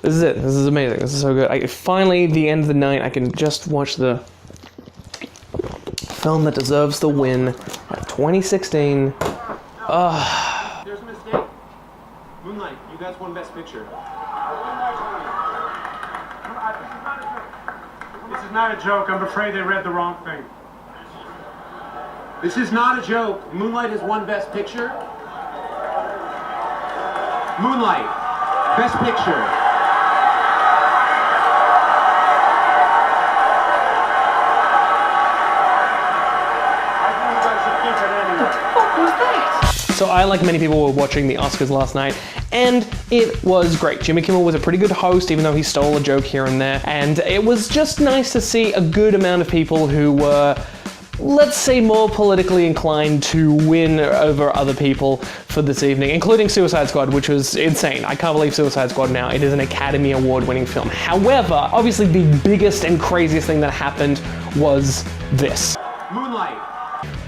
This is it. This is amazing. This is so good. Finally, the end of the night, I can just watch the film that deserves the win. 2016. There's a mistake. Moonlight, you guys won Best Picture. This is not a joke. I'm afraid they read the wrong thing. This is not a joke. Moonlight has won Best Picture. Moonlight, Best Picture. So I, like many people, were watching the Oscars last night, and it was great. Jimmy Kimmel was a pretty good host, even though he stole a joke here and there, and it was just nice to see a good amount of people who were, let's say, more politically inclined to win over other people for this evening, including Suicide Squad, which was insane. I can't believe Suicide Squad now. It is an Academy Award-winning film. However, obviously the biggest and craziest thing that happened was this. Moonlight.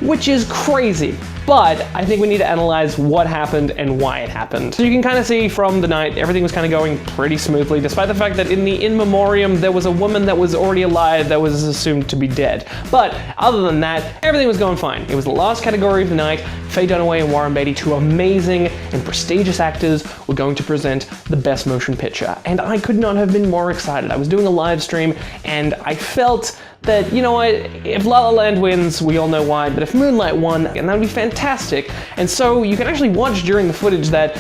Which is crazy, but I think we need to analyze what happened and why it happened. So you can kind of see from the night, everything was kind of going pretty smoothly, despite the fact that in the in memoriam, there was a woman that was already alive that was assumed to be dead. But other than that, everything was going fine. It was the last category of the night. Faye Dunaway and Warren Beatty, two amazing and prestigious actors, were going to present the Best Motion Picture. And I could not have been more excited. I was doing a live stream and I felt that, you know what, if La La Land wins, we all know why, but if Moonlight won, and that would be fantastic. And so you can actually watch during the footage that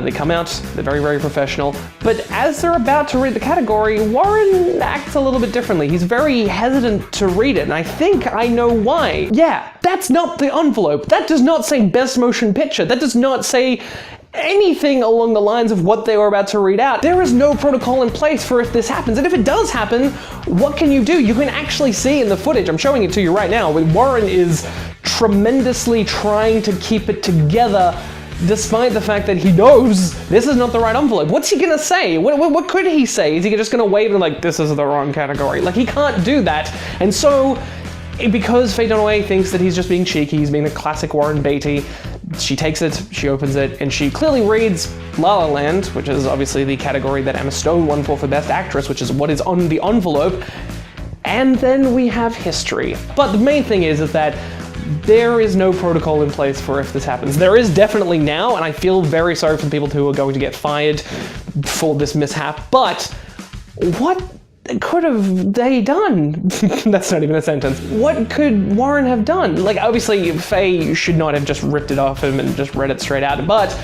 they come out, they're very, very professional, but as they're about to read the category, Warren acts a little bit differently. He's very hesitant to read it, and I think I know why. Yeah, that's not the envelope. That does not say Best Motion Picture. That does not say anything along the lines of what they were about to read out. There is no protocol in place for if this happens. And if it does happen, what can you do? You can actually see in the footage, I'm showing it to you right now, but Warren is tremendously trying to keep it together despite the fact that he knows this is not the right envelope. What's he gonna say? What could he say? Is he just gonna wave and like, this is the wrong category? Like, he can't do that. And so, because Faye Dunaway thinks that he's just being cheeky, he's being a classic Warren Beatty, she takes it, she opens it, and she clearly reads La La Land, which is obviously the category that Emma Stone won for Best Actress, which is what is on the envelope, and then we have history. But the main thing is that there is no protocol in place for if this happens. There is definitely now, and I feel very sorry for the people who are going to get fired for this mishap, but what could have they done? That's not even a sentence. What could Warren have done? Like, obviously, Faye should not have just ripped it off him and just read it straight out, but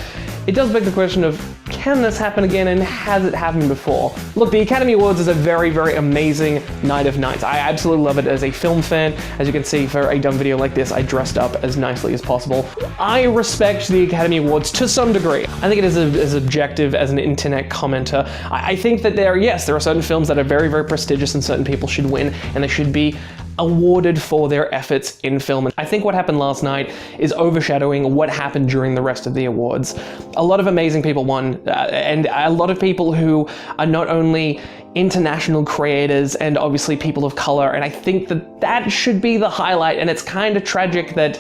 it does beg the question of, can this happen again, and has it happened before? Look, the Academy Awards is a very, very amazing night of nights. I absolutely love it as a film fan. As you can see, for a dumb video like this, I dressed up as nicely as possible. I respect the Academy Awards to some degree. I think it is as objective as an internet commenter. I think that there are certain films that are very, very prestigious and certain people should win, and they should be awarded for their efforts in film. And I think what happened last night is overshadowing what happened during the rest of the awards. A lot of amazing people won, and a lot of people who are not only international creators and obviously people of color, and I think that that should be the highlight, and it's kind of tragic that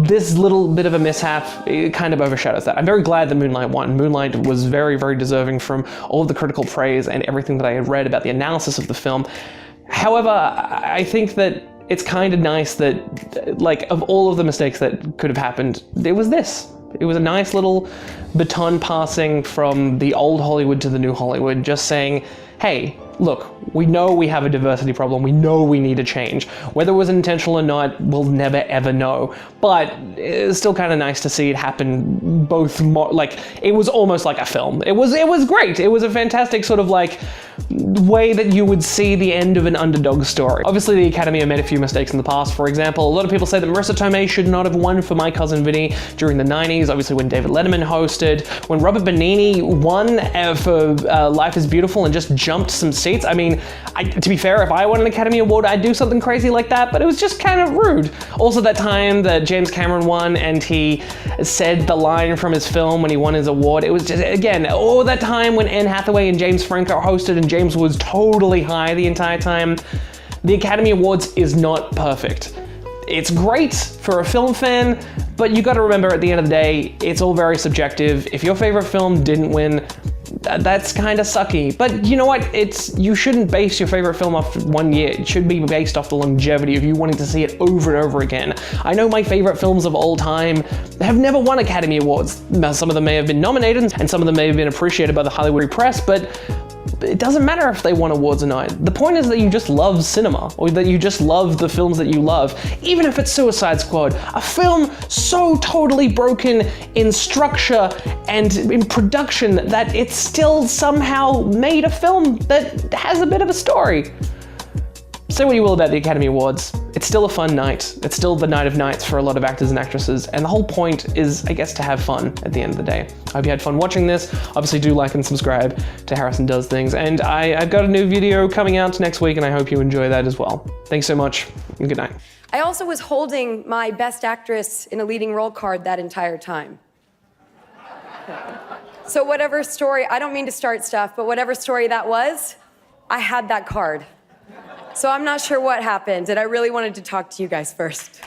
this little bit of a mishap, it kind of overshadows that. I'm very glad that Moonlight won. Moonlight was very, very deserving from all of the critical praise and everything that I had read about the analysis of the film. However, I think that it's kind of nice that, like, of all of the mistakes that could have happened, there was this. It was a nice little baton passing from the old Hollywood to the new Hollywood, just saying, hey, look, we know we have a diversity problem, we know we need a change. Whether it was intentional or not, we'll never ever know. But it's still kind of nice to see it happen both, like, it was almost like a film. It was great. It was a fantastic sort of like way that you would see the end of an underdog story. Obviously, the Academy have made a few mistakes in the past. For example, a lot of people say that Marissa Tomei should not have won for My Cousin Vinny during the 90s, obviously when David Letterman hosted. When Robert Benigni won for Life is Beautiful and just jumped some seats. I mean, to be fair, if I won an Academy Award, I'd do something crazy like that, but it was just kind of rude. Also, that time that James Cameron won and he said the line from his film when he won his award, it was just, again, oh, that time when Anne Hathaway and James Franco hosted and James was totally high the entire time. The Academy Awards is not perfect. It's great for a film fan, but you gotta remember at the end of the day, it's all very subjective. If your favorite film didn't win, that's kind of sucky. But you know what? You shouldn't base your favorite film off 1 year. It should be based off the longevity of you wanting to see it over and over again. I know my favorite films of all time have never won Academy Awards. Some of them may have been nominated, and some of them may have been appreciated by the Hollywood press, but it doesn't matter if they won awards or not. The point is that you just love cinema, or that you just love the films that you love, even if it's Suicide Squad, a film so totally broken in structure and in production that it still somehow made a film that has a bit of a story. Say what you will about the Academy Awards, it's still a fun night. It's still the night of nights for a lot of actors and actresses, and the whole point is, I guess, to have fun at the end of the day. I hope you had fun watching this. Obviously do like and subscribe to Harrison Does Things, and I've got a new video coming out next week, and I hope you enjoy that as well. Thanks so much, and good night. I also was holding my Best Actress in a Leading Role card that entire time. So whatever story, I don't mean to start stuff, but whatever story that was, I had that card. So I'm not sure what happened, and I really wanted to talk to you guys first.